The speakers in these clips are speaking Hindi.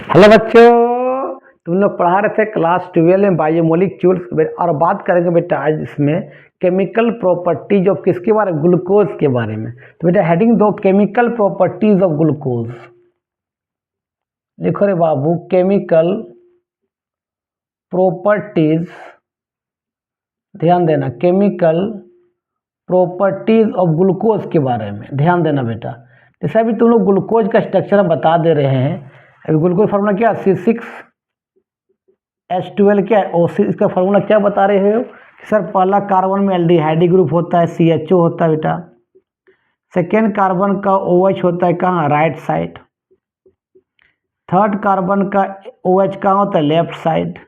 हेलो बच्चों, तुम लोग पढ़ा रहे थे क्लास 12 में बायोमोलिक्यूल्स और बात करेंगे बेटा आज इसमें केमिकल प्रॉपर्टीज ऑफ किसके बारे में, ग्लूकोज के बारे में। तो बेटा हेडिंग दो, केमिकल प्रॉपर्टीज ऑफ ग्लूकोज। लिखो रे बाबू, केमिकल प्रॉपर्टीज, ध्यान देना, केमिकल प्रॉपर्टीज ऑफ ग्लूकोज के बारे में ध्यान देना बेटा। जैसे अभी तुम लोग ग्लूकोज का स्ट्रक्चर बता दे रहे हैं। अभी ग्लूकोज फार्मूला क्या है, C6H12 क्या है, O6। इसका फार्मूला क्या बता रहे हो कि सर पहला कार्बन में एल्डिहाइड ग्रुप होता है, CHO होता है बेटा। सेकेंड कार्बन का OH होता है कहाँ, राइट साइड। थर्ड कार्बन का OH कहाँ होता है, लेफ्ट साइड।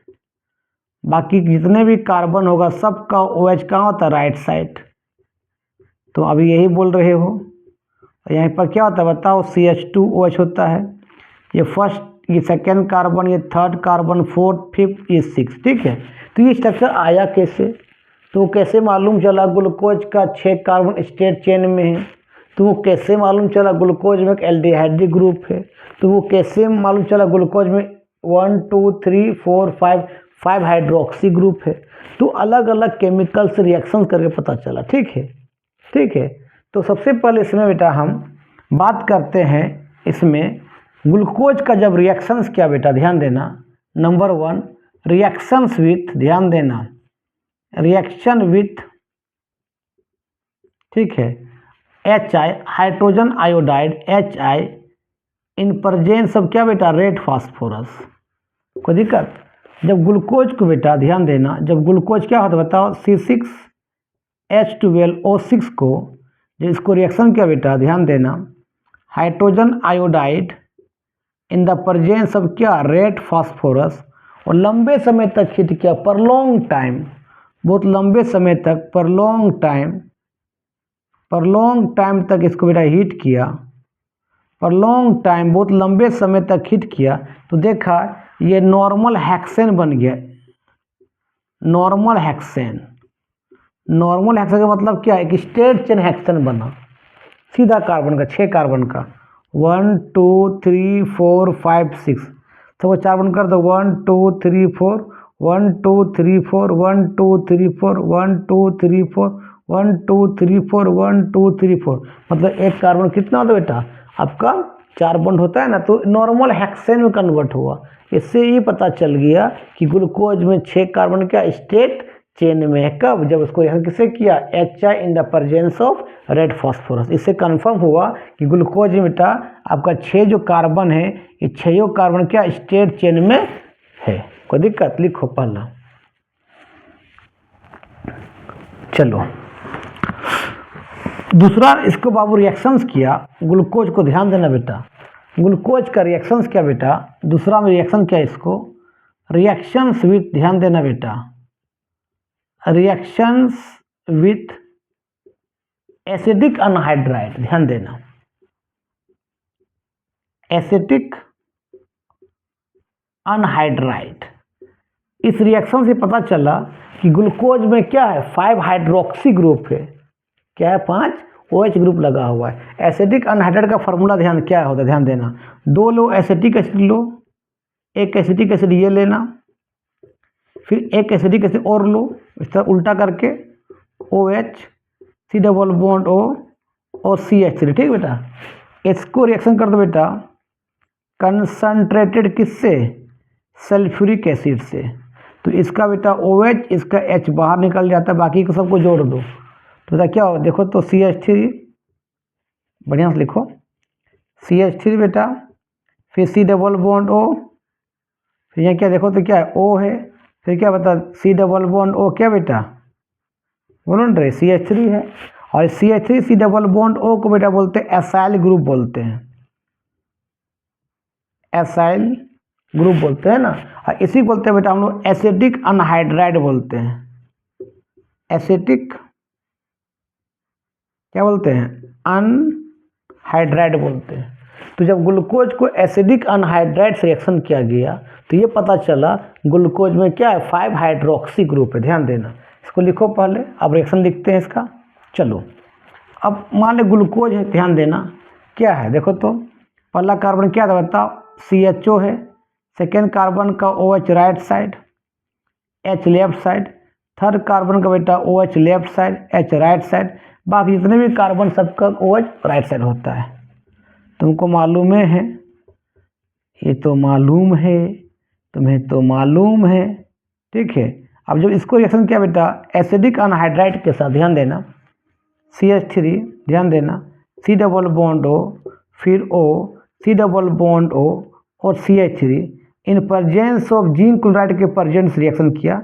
बाकी जितने भी कार्बन होगा सबका OH कहाँ होता है, राइट साइड। तो अभी यही बोल रहे हो। यहाँ पर क्या होता है बताओ, CH2OH होता है। ये फर्स्ट, ये सेकेंड कार्बन, ये थर्ड कार्बन, फोर्थ, फिफ्थ, ये सिक्स। ठीक है, तो ये स्ट्रक्चर आया कैसे, तो कैसे मालूम चला ग्लूकोज का 6 कार्बन स्ट्रेट चेन में है। तो वो कैसे मालूम चला ग्लूकोज में एक एल्डिहाइड ग्रुप है। तो वो कैसे मालूम चला ग्लूकोज में 1 2 3 4 5 हाइड्रोक्सी ग्रुप है। तो अलग अलग केमिकल से रिएक्शन करके पता चला। ठीक है, ठीक है। तो सबसे पहले इसमें बेटा हम बात करते हैं इसमें ग्लूकोज का जब रिएक्शंस क्या बेटा, ध्यान देना। नंबर 1 रिएक्शंस विथ, ध्यान देना, रिएक्शन विथ, ठीक है, HI hydrogen iodide, HI in presence of क्या बेटा, रेड फास्फोरस। कोई दिक्कत? जब ग्लूकोज को बेटा ध्यान देना, जब ग्लूकोज क्या होता है बताओ, C6H12O6 को, जब इसको रिएक्शन क्या बेटा, ध्यान देना, hydrogen iodide in the presence of क्या, रेड फास्फोरस, और लंबे समय तक हीट किया, पर लॉन्ग टाइम, बहुत लंबे समय तक, पर लॉन्ग टाइम तक इसको बेटा हीट किया, पर लॉन्ग टाइम, बहुत लंबे समय तक हीट किया। तो देखा ये नॉर्मल हेक्सेन बन गया। नॉर्मल हेक्सेन, नॉर्मल हेक्सेन का मतलब क्या है, कि स्ट्रेट चेन हेक्सेन बना, सीधा कार्बन का, 6 कार्बन का, 1 2 3 4 5 6, तो वो 4 बन कर दो, 1 2 3 4 1 2 3 4 1 2 3 4 1 2 3 4 1 2 3 4 1 2 3 4, मतलब एक कार्बन कितना होता है बेटा, आपका 4 बॉन्ड होता है ना। तो नॉर्मल हेक्सेन में कन्वर्ट हुआ। इससे ये पता चल गया कि ग्लूकोज में 6 कार्बन क्या स्ट्रेट चेन में है। कब? जब उसको यहाँ किसे किया, HI in the presence of red phosphorus. इससे कंफर्म हुआ कि ग्लूकोज में बेटा आपका 6 जो कार्बन है, ये 6 कार्बन क्या स्ट्रेट चेन में है। कोई दिक्कत? लिखो पहला। चलो दूसरा, इसको बाबू रिएक्शंस किया ग्लूकोज को, ध्यान देना बेटा, ग्लूकोज का रिएक्शंस क्या बेटा, दूसरा में रिएक्शन क्या, इसको रिएक्शंस विथ, ध्यान देना बेटा, रिएक्शंस विथ एसिडिक अनहाइड्राइड, ध्यान देना, एसिटिक अनहाइड्राइड। इस रिएक्शन से पता चला कि ग्लूकोज में क्या है, 5 हाइड्रोक्सी ग्रुप है। क्या है, 5 OH ग्रुप लगा हुआ है। एसिटिक अनहाइड्राइड का फार्मूला ध्यान क्या होता है, ध्यान देना, 2 लो एसिटिक एसिड लो, एक एसिटिक एसिड ये लेना, फिर एक एसिटिक एसिड और लो, इस तरह उल्टा करके, OH C double bond O और CH3। ठीक बेटा, इसको रिएक्शन कर दो बेटा कंसंट्रेटेड किससे, सल्फ्यूरिक एसिड से। तो इसका बेटा OH, इसका H बाहर निकल जाता है, बाकी को सबको जोड़ दो। तो बेटा क्या हो, देखो तो CH3, बढ़िया से लिखो, CH3 बेटा, फिर C डबल बॉन्ड O, फिर यहाँ क्या देखो तो क्या है, O है, फिर क्या बता, C डबल बॉन्ड O क्या बेटा, बोलो ना रे, CH3 है। और CH3 C double bond O को बेटा बोलते हैं एसाइल ग्रुप बोलते हैं, एसाइल ग्रुप बोलते हैं ना। और इसी बोलते हैं बेटा हम लोग एसिटिक अनहाइड्राइड बोलते हैं, एसिटिक क्या बोलते हैं, अनहाइड्राइड बोलते हैं। तो जब ग्लूकोज को एसिडिक अनहाइड्राइड से रिएक्शन किया गया तो ये पता चला ग्लूकोज में क्या है, 5 हाइड्रोक्सी ग्रुप है। ध्यान देना, इसको लिखो पहले, अब रिएक्शन लिखते हैं इसका। चलो अब मान ले ग्लूकोज है, ध्यान देना क्या है, देखो तो पहला कार्बन क्या था बताओ, CHO है, सेकेंड कार्बन का OH right side, H left side, third carbon का बेटा OH left side, H right side, बाकी जितने भी कार्बन सबका OH राइट साइड होता है। तुमको मालूम है, ये तो मालूम है, तुम्हें तो मालूम है, ठीक है। अब जब इसको रिएक्शन किया बेटा एसिडिक अनहाइड्राइड के साथ, ध्यान देना, CH3, ध्यान देना, C डबल बॉन्ड O, फिर O, C double bond O और CH3 in presence of zinc chloride के प्रेजेंस रिएक्शन किया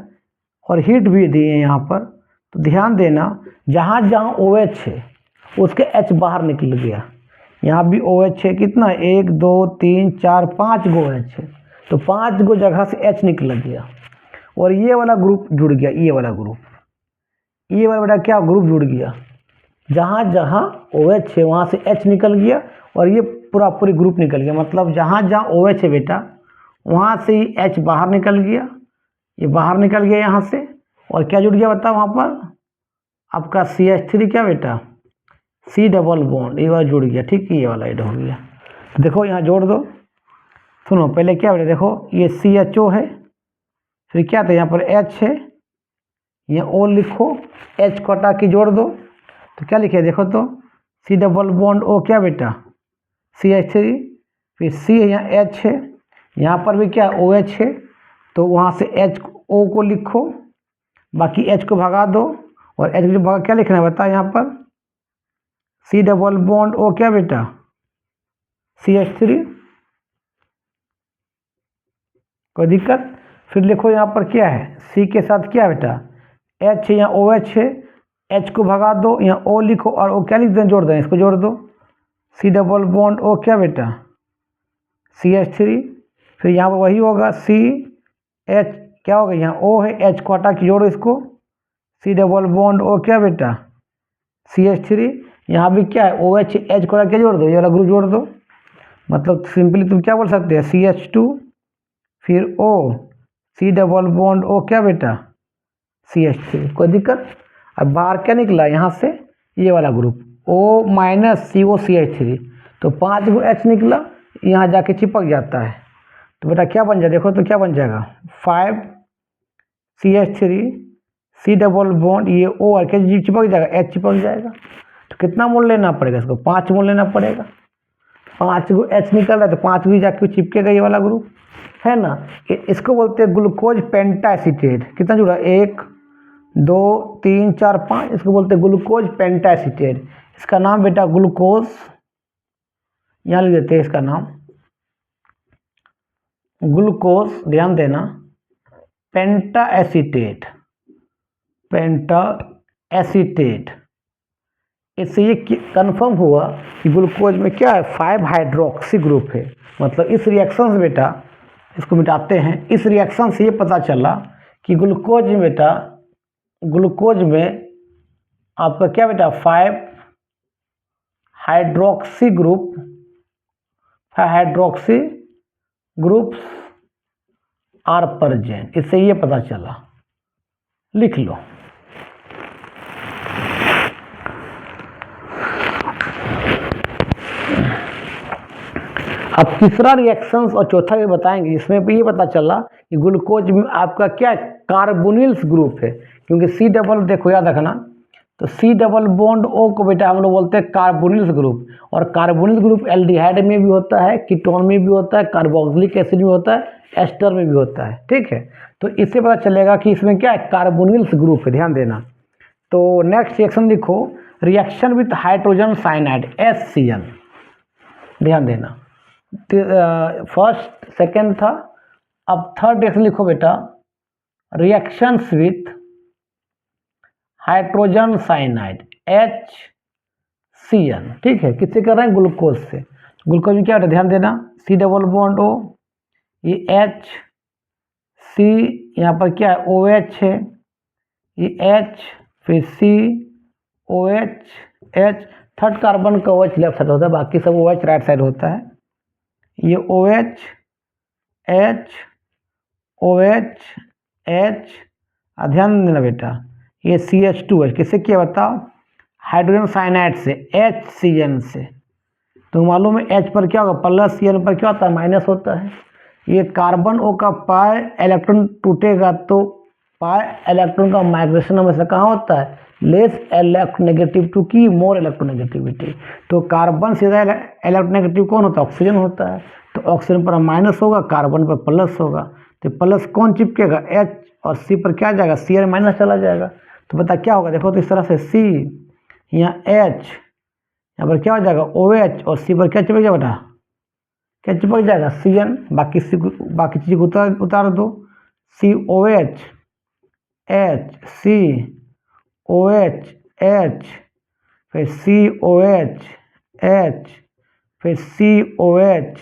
और हीट भी दिए यहाँ पर। तो ध्यान देना, जहाँ जहाँ OH है उसके H बाहर निकल गया। यहाँ भी OH है, कितना, 1 2 3 4 5 गो OH है, तो 5 गो जगह से H निकल गया और ये वाला ग्रुप जुड़ गया, ये वाला ग्रुप, ये वाला बेटा क्या ग्रुप जुड़ गया, जहाँ जहाँ OH है वहाँ से H निकल गया और ये पूरी ग्रुप निकल गया। मतलब जहाँ जहाँ OH है बेटा वहाँ से ही H बाहर निकल गया, ये बाहर निकल गया यहाँ से, और क्या जुड़ गया बताओ वहाँ पर आपका CH3 क्या बेटा, C डबल बॉन्ड, ये वाला जुड़ गया, ठीक है, ये वाला ऐड हो गया। देखो यहाँ जोड़ दो, सुनो पहले क्या बेटा, देखो ये CHO है, फिर क्या था यहाँ पर H है, यहाँ O लिखो, H को हटा के जोड़ दो, तो क्या लिखे देखो तो, C डबल बॉन्ड O क्या बेटा CH3, फिर C है, यहाँ H है, यहाँ पर भी क्या OH है, तो वहाँ से O को लिखो, बाकी H को भगा दो और H को भगा क्या लिखना है बता यहाँ पर, C डबल बॉन्ड O क्या बेटा CH3, कोई दिक्कत। फिर लिखो यहाँ पर क्या है, C के साथ क्या बेटा H है, यहाँ OH है, H को भगा दो, यहाँ O लिखो और O क्या लिख दें, जोड़ दें, इसको जोड़ दो, C डबल बॉन्ड O क्या बेटा CH3, फिर यहाँ पर वही होगा CH क्या होगा, यहाँ O है, H को हटा के जोड़ो इसको, C डबल बॉन्ड O क्या बेटा CH3, यहाँ भी क्या है OH H को हटा के जोड़ दो, ये वाला ग्रुप जोड़ दो। मतलब सिंपली तुम क्या बोल सकते हैं, CH2 फिर O, C double bond O क्या बेटा CH3, कोई दिक्कत। अब बाहर क्या निकला यहाँ से, ये वाला group O minus CO CH3, तो 5 गो H निकला, यहाँ जाके चिपक जाता है, तो बेटा क्या बन जाए देखो तो क्या बन जाएगा 5 CH3 C डबल बॉन्ड ये O और क्या चिपक जाएगा, H चिपक जाएगा। तो कितना मोल लेना पड़ेगा इसको, 5 मोल लेना पड़ेगा, 5 गो H निकल रहा है तो 5 भी जाके चिपकेगा ये वाला ग्रुप, है ना। इसको बोलते हैं ग्लूकोज पेंटाएसीटेट, कितना जुड़ा 1 2 3 4 5, इसको बोलते हैं ग्लूकोज पेंटाएसीटेट। इसका नाम बेटा ग्लूकोज, यहाँ लिख देते हैं इसका नाम ग्लूकोज, ध्यान देना, पेंटाएसीटेट, पेंटाएसीटेट। इससे ये कंफर्म हुआ कि ग्लूकोज में क्या है 5 हाइड्रोक्सी ग्रुप है। मतलब इस रिएक्शन से बेटा, इसको मिटाते हैं, इस रिएक्शन से ये पता चला कि ग्लूकोज में बेटा, ग्लूकोज में आपका क्या बेटा 5 hydroxy group, 5 hydroxy groups are present, इससे ये पता चला, लिख लो। अब तीसरा रिएक्शंस और चौथा भी बताएंगे, इसमें भी ये पता चला कि ग्लूकोज में आपका क्या कार्बोनिल्स ग्रुप है, क्योंकि C डबल, देखो याद रखना, तो C डबल बॉन्ड O को बेटा हम लोग बोलते हैं कार्बोनिल्स ग्रुप, और कार्बोनिल्स ग्रुप एल्डिहाइड में भी होता है, कीटोन में भी होता है, कार्बोक्सिलिक एसिड में होता है, एस्टर में भी होता है, ठीक है। तो इससे पता चलेगा कि इसमें क्या है कार्बोनिल्स ग्रुप है, ध्यान देना। तो नेक्स्ट रिएक्शन लिखो, reaction with hydrogen cyanide HCl, ध्यान देना, फर्स्ट सेकेंड था, अब थर्ड रिएक्शन लिखो बेटा, reactions with hydrogen cyanide HCl, ठीक है। किससे कर रहे हैं, ग्लूकोज से। ग्लूकोज में क्या होता है, ध्यान देना, C डबल बॉन्ड O, ये H, C यहाँ पर क्या है OH है, ये H, फिर C OH H, third carbon का OH लेफ्ट साइड होता है, बाकी सब OH राइट साइड होता है, ये OH H OH H, ध्यान देना बेटा, ये CH2 है, किससे किया बताओ, हाइड्रोजन साइनाइड से, HCl से। तो मालूम है H पर क्या होगा प्लस, CN पर क्या होता है माइनस होता है, ये कार्बन ओ का पाई इलेक्ट्रॉन टूटेगा तो पाई इलेक्ट्रॉन का माइग्रेशन हमेशा कहाँ होता है, लेस इलेक्ट्रोनेगेटिव टू की मोर इलेक्ट्रोनेगेटिविटी। तो कार्बन सीधा इलेक्ट्रोनेगेटिव कौन होता है, ऑक्सीजन होता है। तो ऑक्सीजन पर माइनस होगा, कार्बन पर प्लस होगा। तो प्लस कौन चिपकेगा, एच, और सी पर क्या जाएगा, सी और माइनस चला जाएगा। तो बता क्या होगा, देखो तो इस तरह से सी, यहाँ एच, यहाँ पर क्या हो जाएगा ओ एच, और सी पर क्या चिपक जाएगा बेटा, क्या चिपक जाएगा सी एन। बाकी चीज़ को उतार दो, C O H, H C O H, H, फिर सी ओ एच, एच, फिर सी ओ एच,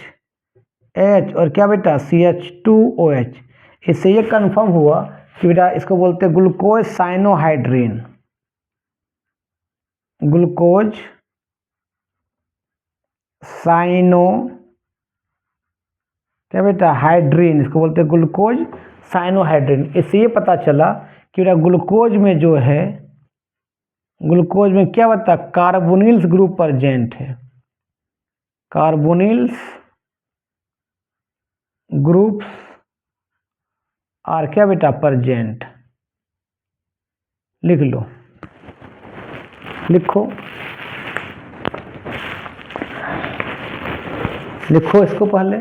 एच, और क्या बेटा C H two O H. इससे ये कन्फर्म हुआ कि बेटा इसको बोलते हैं ग्लूकोज साइनोहाइड्रिन, ग्लूकोज साइनो क्या बेटा हाइड्रीन, इसको बोलते हैं ग्लूकोज साइनोहाइड्रिन। इससे ये पता चला कि बेटा ग्लूकोज में जो है, ग्लूकोज में क्या बता, कार्बोनिल्स ग्रुप प्रेजेंट है, कार्बोनिल्स ग्रुप्स आर क्या बेटा प्रेजेंट। लिख लो, लिखो, लिखो इसको पहले।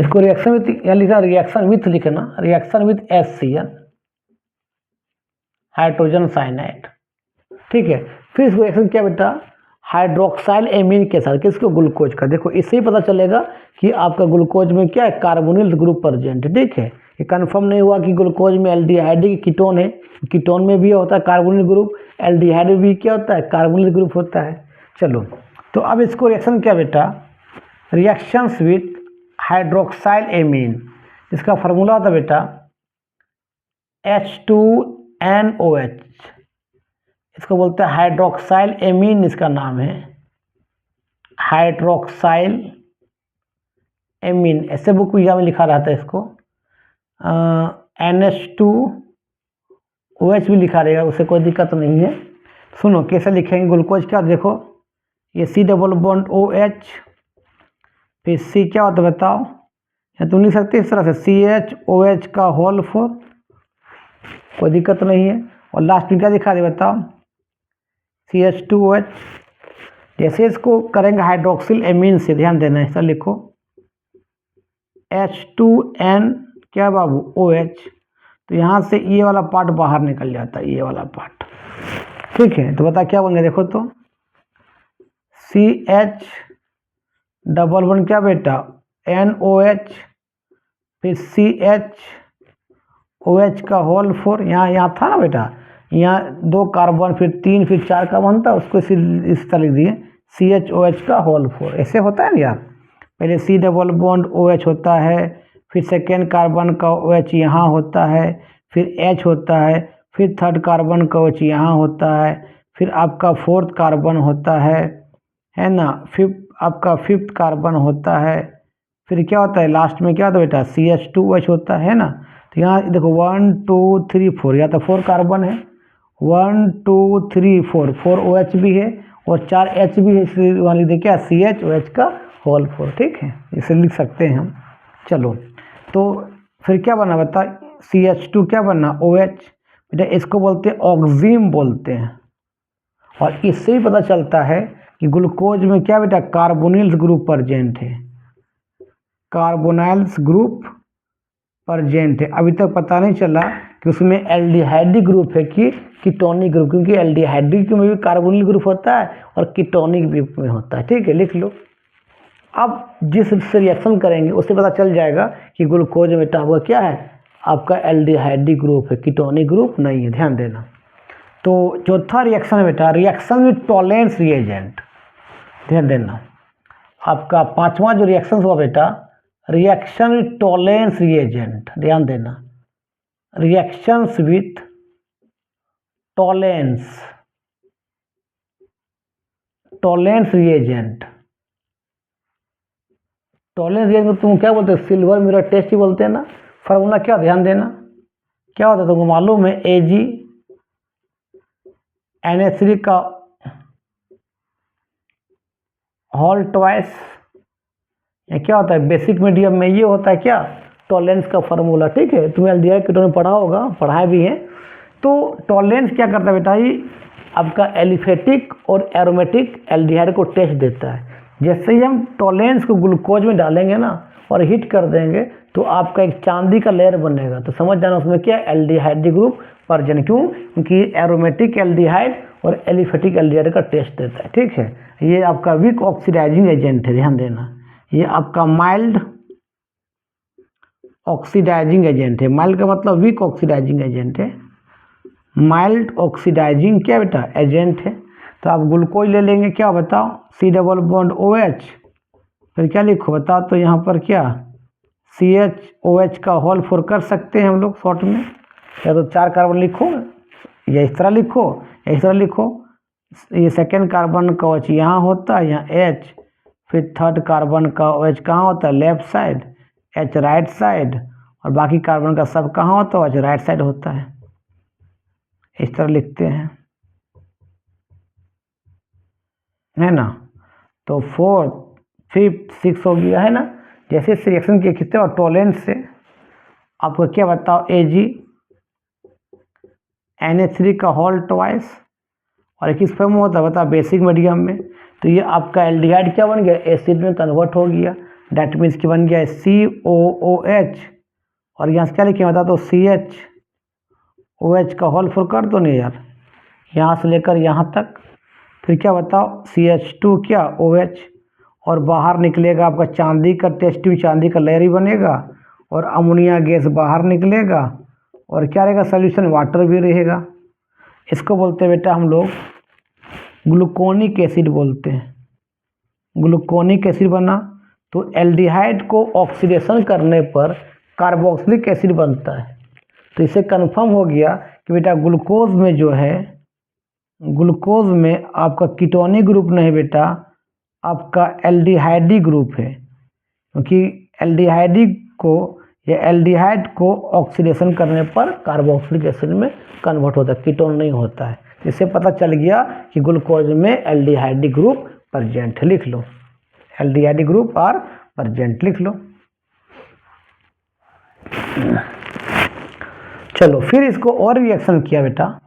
इसको रिएक्शन विथ, या लिखा रिएक्शन विथ लिखना, reaction with HCl hydrogen cyanide, ठीक है। फिर इसको रिएक्शन क्या बेटा, हाइड्रोक्साइल एमीन के साथ, किसको, ग्लूकोज का। देखो इससे ही पता चलेगा कि आपका ग्लूकोज में क्या है, कार्बोनिल ग्रुप प्रेजेंट है, ठीक है। ये कंफर्म नहीं हुआ कि ग्लूकोज में एल्डिहाइड कीटोन है, कीटोन में भी होता है कार्बोनिल ग्रुप, एल्डिहाइड में भी क्या होता है, कार्बोनिल ग्रुप होता है। चलो, तो अब इसको रिएक्शन क्या बेटा, रिएक्शंस विथ हाइड्रोक्साइल एमीन, इसका फार्मूला होता बेटा H2NOH, इसको बोलते हैं हाइड्रोक्साइल एमीन, इसका नाम है हाइड्रोक्साइल एमीन। ऐसे बुक में लिखा रहता है इसको, NH2OH भी लिखा रहेगा, उससे कोई दिक्कत नहीं है। सुनो कैसे लिखेंगे ग्लूकोज का, देखो ये C डबल बॉन्ड OH, फिर C क्या होता है बताओ, या तुम लिख सकते इस तरह से CHOH का होल 4, कोई दिक्कत नहीं है। और लास्ट में क्या दिखा दे बताओ, CH2OH। जैसे इसको करेंगे हाइड्रोक्सिल एमीन से, ध्यान देना, ऐसा लिखो H2N क्या बाबू OH, तो यहाँ से ये वाला पार्ट बाहर निकल जाता है, ये वाला पार्ट, ठीक है। तो बता क्या बन गया, देखो तो CH डबल वन क्या बेटा NOH, फिर CHOH का होल 4, यहाँ था ना बेटा, यहाँ 2 कार्बन, फिर 3, फिर 4 कार्बन था, उसको इस तरह लिख दिए CHOH का होल 4। ऐसे होता है ना यार, पहले C डबल बॉन्ड OH होता है, फिर सेकेंड कार्बन का OH यहाँ होता है, फिर H होता है, फिर थर्ड कार्बन का OH यहाँ होता है, फिर आपका फोर्थ कार्बन होता है ना, फिर आपका फिफ्थ कार्बन होता है, फिर क्या होता है लास्ट में क्या होता है बेटा CH2OH होता है ना। तो यहाँ देखो 1 2 3 4, या तो 4 कार्बन है, 1 2 3 4, 4 OH भी है और 4 H भी है, इसलिए वहाँ लिख दे क्या CHOH का होल 4, ठीक है, इसे लिख सकते हैं हम। चलो, तो फिर क्या बना बता, CH2 क्या बना OH, बेटा इसको बोलते हैं ऑक्सीम बोलते हैं। और इससे भी पता चलता है कि ग्लूकोज में क्या बेटा कार्बोनिल्स ग्रुप प्रेजेंट है, कार्बोनाइल्स ग्रुप प्रेजेंट है। अभी तक पता नहीं चला कि उसमें एल्डिहाइडिक ग्रुप है कि कीटोनिक ग्रुप, क्योंकि एल्डिहाइडिक में भी कार्बोनिल ग्रुप होता है और कीटोनिक ग्रुप में होता है, ठीक है, लिख लो। अब जिस रिएक्शन करेंगे उससे पता चल जाएगा कि ग्लूकोज में बेटा वो क्या है, आपका एल्डिहाइडिक ग्रुप है, कीटोनिक ग्रुप नहीं है, ध्यान देना। तो चौथा रिएक्शन है बेटा रिएक्शन विथ टॉलेंस रिएजेंट, ध्यान देना। आपका पांचवा जो रिएक्शन हुआ बेटा रिएक्शन विथ टॉलेंस रिएजेंट, ध्यान देना, reactions with Tollens, Tollens reagent, Tollens reagent तुम क्या बोलते हो, सिल्वर मिरर टेस्ट ही बोलते हैं ना। फार्मूला क्या, ध्यान देना, क्या होता है तुमको मालूम है, Ag NH3 का होल ट्वाइस। ये क्या होता है बेसिक मीडियम में, ये होता है क्या टॉलरेंस का फार्मूला। ठीक है, तुम्हें एल्डिहाइड कीटोन में पढ़ा होगा, पढ़ाया भी है। तो टॉलरेंस क्या करता है बेटा, ये आपका एलिफेटिक और एरोमेटिक एल्डिहाइड को टेस्ट देता है। जैसे ही हम टॉलरेंस को ग्लूकोज में डालेंगे ना और हीट कर देंगे तो आपका एक चांदी का लेयर बनेगा। तो समझ जाना उसमें क्या एल्डिहाइड ग्रुप वर्जन, क्यों, क्योंकि एरोमेटिक एल्डिहाइड और एलिफेटिक एल्डिहाइड का टेस्ट देता है। ठीक है, ये आपका वीक ऑक्सीडाइजिंग एजेंट है, ध्यान देना। ये आपका माइल्ड ऑक्सीडाइजिंग एजेंट है। माइल्ड का मतलब वीक ऑक्सीडाइजिंग एजेंट है। माइल्ड ऑक्सीडाइजिंग क्या बेटा एजेंट है। तो आप ग्लूकोज ले लेंगे, क्या बताओ, C double bond O H, फिर क्या लिखो बताओ, तो यहाँ पर क्या सी एच ओ एच का होल 4 कर सकते हैं हम लोग शॉर्ट में, या तो 4 कार्बन लिखो या इस तरह लिखो या इस तरह लिखो। ये सेकेंड कार्बन का OH यहाँ होता है, यहाँ H, फिर थर्ड कार्बन का OH कहाँ होता है, left side, H right side, और बाकी कार्बन का सब कहाँ होता है, OH राइट साइड होता है। इस तरह लिखते हैं, है ना। तो 4th 5th 6th हो गया, है ना। जैसे सिलेक्शन किए खींचते और टॉलरेंस से आपको क्या बताओ, Ag NH3 का होल ट्वाइस, और किस फॉर्म में होता है बता, बेसिक मीडियम में। तो ये आपका एल्डिहाइड क्या बन गया, एसिड में कन्वर्ट हो गया। डैट मीन्स कि बन गया COOH, और यहाँ से क्या लिखे बता, तो CHOH का होल 4 कर दो नहीं यार, यहाँ से लेकर यहाँ तक। फिर क्या बताओ CH2 क्या OH, और बाहर निकलेगा आपका चांदी का टेस्ट ट्यूब, चांदी का लेयर ही बनेगा, और अमोनिया गैस बाहर निकलेगा, और क्या रहेगा सोल्यूशन, वाटर भी रहेगा। इसको बोलते हैं बेटा हम लोग ग्लूकोनिक एसिड बोलते हैं। ग्लूकोनिक एसिड बना तो एल्डिहाइड को ऑक्सीडेशन करने पर कार्बोक्सिलिक एसिड बनता है। तो इसे कंफर्म हो गया कि बेटा ग्लूकोज में जो है, ग्लूकोज में आपका कीटोनिक ग्रुप नहीं बेटा, आपका एल्डिहाइडी ग्रुप है, क्योंकि एल्डिहाइडी को या एल्डिहाइड को ऑक्सीडेशन करने पर कार्बोक्सिलिक एसिड में कन्वर्ट होता है, कीटोन नहीं होता है। इससे पता चल गया कि ग्लूकोज में एल्डिहाइडी ग्रुप प्रेजेंट है। लिख लो एल्डिहाइडी ग्रुप आर प्रेजेंट, लिख लो। चलो फिर इसको और रिएक्शन किया बेटा,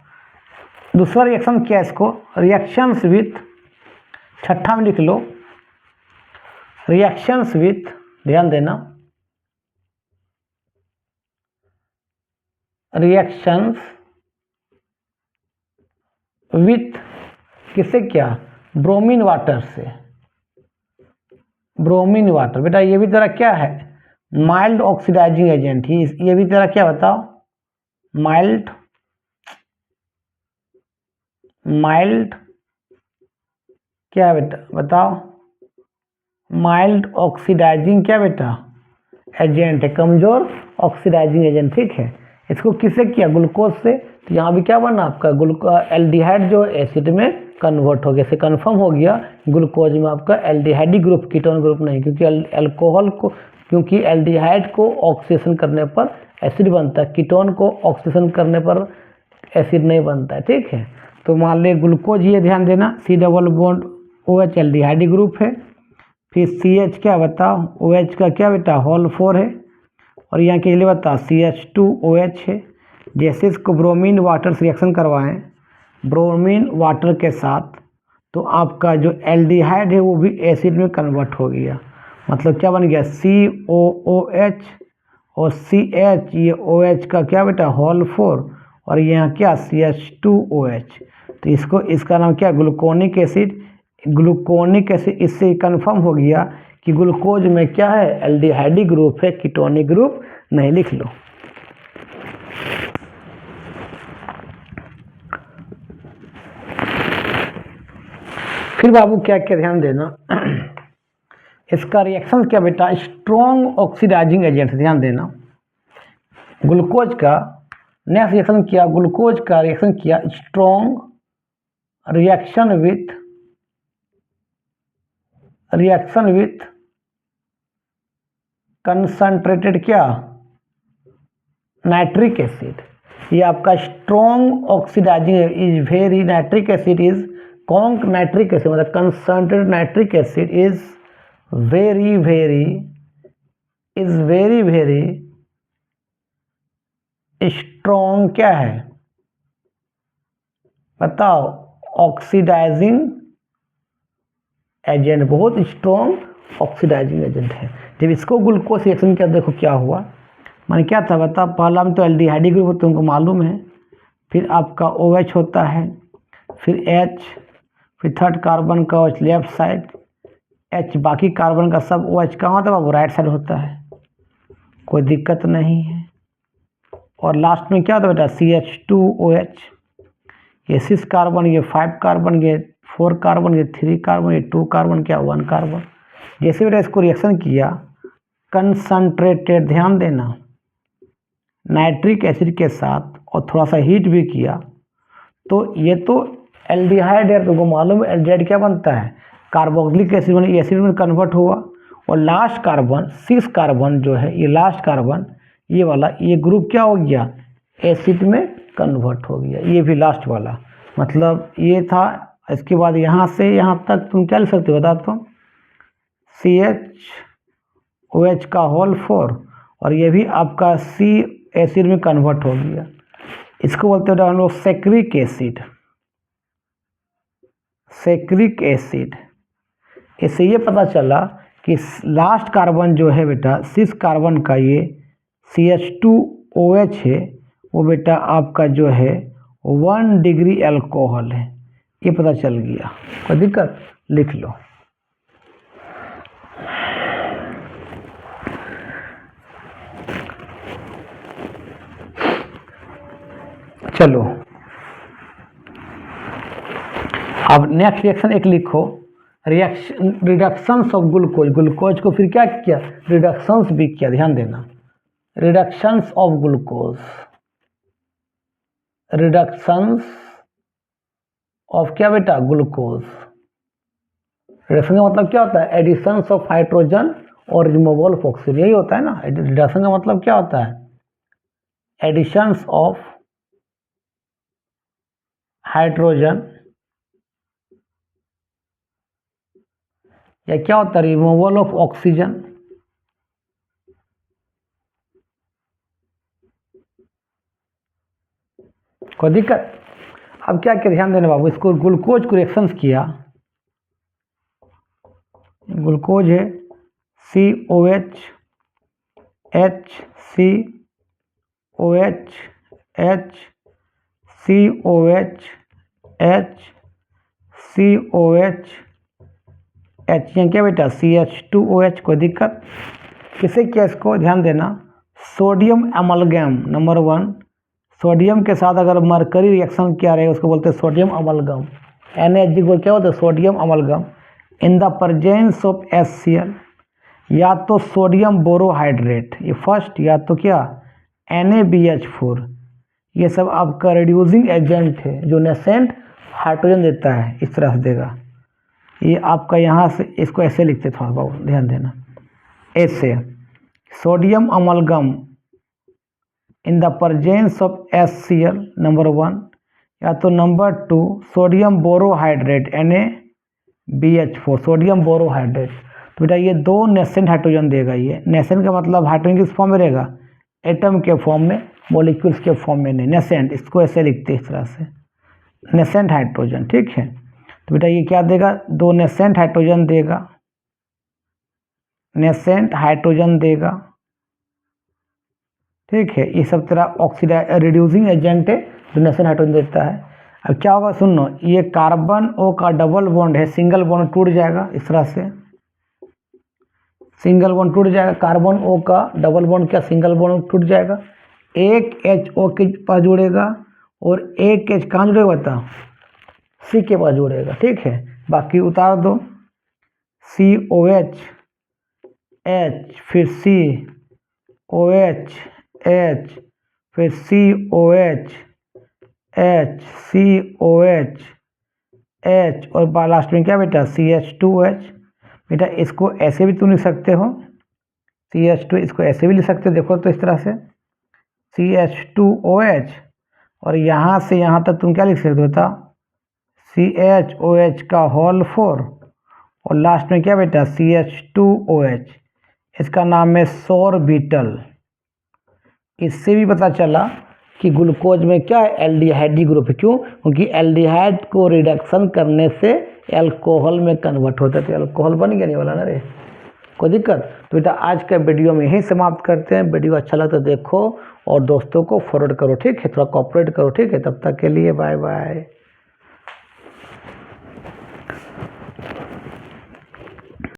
दूसरा रिएक्शन किया इसको, रिएक्शंस विथ, छठा में लिख लो रिएक्शंस विथ, ध्यान देना, रिएक्शंस विथ किससे क्या, ब्रोमीन वाटर से। ब्रोमीन वाटर बेटा ये भी तेरा क्या है, माइल्ड ऑक्सीडाइजिंग एजेंट ही, ये भी तेरा क्या बताओ, माइल्ड, माइल्ड क्या है बेटा बताओ, माइल्ड ऑक्सीडाइजिंग क्या बेटा एजेंट है, कमजोर ऑक्सीडाइजिंग एजेंट। ठीक है, इसको किससे किया, ग्लूकोज से। तो यहाँ भी क्या बना आपका एल्डिहाइड जो एसिड में कन्वर्ट हो गया, से कन्फर्म हो गया ग्लूकोज में आपका एल्डिहाइडी ग्रुप, कीटोन ग्रुप नहीं, क्योंकि अल्कोहल को, क्योंकि एल्डिहाइड को ऑक्सीडेशन करने पर एसिड बनता है, कीटोन को ऑक्सीडेशन करने पर एसिड नहीं बनता है। ठीक है, तो मान ले ग्लूकोज, ये ध्यान देना, C डबल बॉन्ड OH एल्डिहाइडी ग्रुप है, फिर CH क्या बताओ, OH का क्या बेटा होल 4 है, और यहाँ के लिए बता CH2OH है। जैसे इसको ब्रोमीन वाटर से रिएक्शन करवाएं, ब्रोमीन वाटर के साथ, तो आपका जो एल्डिहाइड है वो भी एसिड में कन्वर्ट हो गया। मतलब क्या बन गया, COOH और CH, ये OH का क्या बेटा होल 4, और यहाँ क्या CH2OH। तो इसको, इसका नाम क्या, ग्लूकोनिक एसिड। ग्लूकोनिक एसिड, इससे कंफर्म हो गया कि ग्लूकोज में क्या है, एल्डिहाइडी ग्रुप है, कीटोनिक ग्रुप नहीं। लिख लो। फिर बाबू क्या क्या ध्यान देना, इसका रिएक्शन क्या बेटा, स्ट्रॉन्ग ऑक्सीडाइजिंग एजेंट, ध्यान देना। ग्लूकोज का नेक्स्ट रिएक्शन किया, ग्लूकोज का रिएक्शन किया स्ट्रॉन्ग रिएक्शन विथ कंसंट्रेटेड क्या, नाइट्रिक एसिड। ये आपका strong oxidising is very, nitric acid is conc nitric acid मतलब concentrated nitric acid is very very strong, क्या है बताओ, ऑक्सीडाइजिंग एजेंट, बहुत स्ट्रॉन्ग ऑक्सीडाइजिंग एजेंट है। जब इसको ग्लूकोज रिएक्शन किया देखो क्या हुआ, माने क्या था बता, पहला में तो एल्डिहाइड ग्रुप होता है तुमको मालूम है, फिर आपका OH होता है, फिर H, फिर थर्ड कार्बन का OH लेफ्ट साइड, H बाकी कार्बन का सब OH कहाँ होता है वो राइट साइड होता है, कोई दिक्कत नहीं है। और लास्ट में क्या होता है बेटा CH2OH, ये 6 कार्बन, ये 5 कार्बन, ये 4 कार्बन, ये 3 कार्बन, ये 2 कार्बन, क्या 1 कार्बन। जैसे बेटा इसको रिएक्शन किया कंसंट्रेटेड, ध्यान देना, नाइट्रिक एसिड के साथ और थोड़ा सा हीट भी किया, तो ये तो एल्डिहाइड है, तुमको मालूम है एल्डिहाइड क्या बनता है, कार्बोक्सिलिक एसिड बने, एसिड में कन्वर्ट हुआ, और लास्ट कार्बन 6 कार्बन जो है, ये लास्ट कार्बन ये वाला, ये ग्रुप क्या हो गया, एसिड में कन्वर्ट हो गया, ये भी लास्ट वाला, मतलब ये था। इसके बाद यहाँ से यहाँ तक तुम क्या लिख सकते हो बता तुम, CHOH का होल 4, और ये भी आपका C एसिड में कन्वर्ट हो गया, इसको बोलते हैं हम लोग सैक्रिक एसिड। सैक्रिक एसिड, इससे ये पता चला कि लास्ट कार्बन जो है बेटा 6 कार्बन का ये CH2OH है, वो बेटा आपका जो है 1 डिग्री अल्कोहल है, ये पता चल गया, कोई दिक्कत, लिख लो। चलो अब नेक्स्ट रिएक्शन एक लिखो, reaction reductions of glucose, glucose को फिर क्या किया, रिडक्शंस भी किया, ध्यान देना, reductions of glucose, reductions of क्या बेटा, ग्लूकोज। रिडक्शन का मतलब क्या होता है, एडिशंस ऑफ हाइड्रोजन और रिमूवल ऑफ ऑक्सीजन, यही होता है ना। रिडक्शन का मतलब क्या होता है, एडिशंस ऑफ हाइड्रोजन या क्या होता है, रिमूवल ऑफ ऑक्सीजन। कोई दिक्कत। अब क्या क्या ध्यान देना बाबू, इसको ग्लूकोज को रिएक्शंस किया, ग्लूकोज है COH H COH H COH H COH H, यहाँ क्या बेटा CH2OH, कोई दिक्कत। किसे किया इसको ध्यान देना, सोडियम अमलगम, नंबर 1, सोडियम के साथ अगर मरकरी रिएक्शन किया रहे उसको बोलते हैं सोडियम अमलगम, NaHG को क्या होता है, sodium amalgam, in the presence of HCl, या तो सोडियम बोरोहाइड्रेट ये फर्स्ट, या तो क्या NaBH4, ये सब आपका रिड्यूसिंग एजेंट है जो नेसेंट हाइड्रोजन देता है, इस तरह से देगा। ये आपका यहाँ से इसको ऐसे लिखते, थोड़ा बहुत ध्यान देना, ऐसे sodium amalgam in the presence of HCl, number 1, या तो number 2 sodium borohydrate NaBH4, sodium borohydrate. तो बेटा ये दो नेसेंट हाइड्रोजन देगा, ये नेसेंट का मतलब हाइड्रोजन किस फॉर्म में रहेगा, एटम के फॉर्म में, मॉलिक्यूल्स के फॉर्म में नहीं, नेसेंट, इसको ऐसे लिखते हैं इस तरह से, नेसेंट हाइड्रोजन, ठीक है। तो बेटा ये क्या देगा, दो नेसेंट हाइड्रोजन देगा, नेसेंट हाइड्रोजन देगा, ठीक है। ये सब तरह ऑक्सीडाइज रिड्यूसिंग एजेंट है जो नेसेंट हाइड्रोजन देता है। अब क्या होगा सुनो, ये कार्बन O का डबल बॉन्ड है, सिंगल बॉन्ड टूट जाएगा इस तरह से, सिंगल बॉन्ड टूट जाएगा, कार्बन O का डबल बॉन्ड क्या सिंगल बॉन्ड टूट जाएगा, एक H O के पास जुड़ेगा और एक H कहाँ जुड़ेगा बता, C के पास जुड़ेगा, ठीक है। बाकी उतार दो, COH H, फिर COH H, फिर COH H, COH H, और लास्ट में क्या बेटा CH2OH। बेटा इसको ऐसे भी तुम लिख सकते हो, CH2, इसको ऐसे भी लिख सकते हो, देखो तो इस तरह से CH2OH, और यहाँ से यहाँ तक तुम क्या लिख सकते हो बता, CHOH का होल 4 और लास्ट में क्या बेटा CH2OH, इसका नाम है सोरबिटल। इससे भी पता चला कि ग्लूकोज में क्या है, एल्डिहाइड ग्रुप है। क्यों? क्योंकि एल्डिहाइड को रिडक्शन करने से एल्कोहल में कन्वर्ट होता है, तो एल्कोहल बन गया नहीं वाला ना रे, कोई दिक्कत। तो बेटा आज का वीडियो में यही समाप्त करते हैं। वीडियो अच्छा लगा तो देखो और दोस्तों को फॉरवर्ड करो, ठीक है, थोड़ा कॉपरेट करो, ठीक है। तब तक के लिए बाय बाय।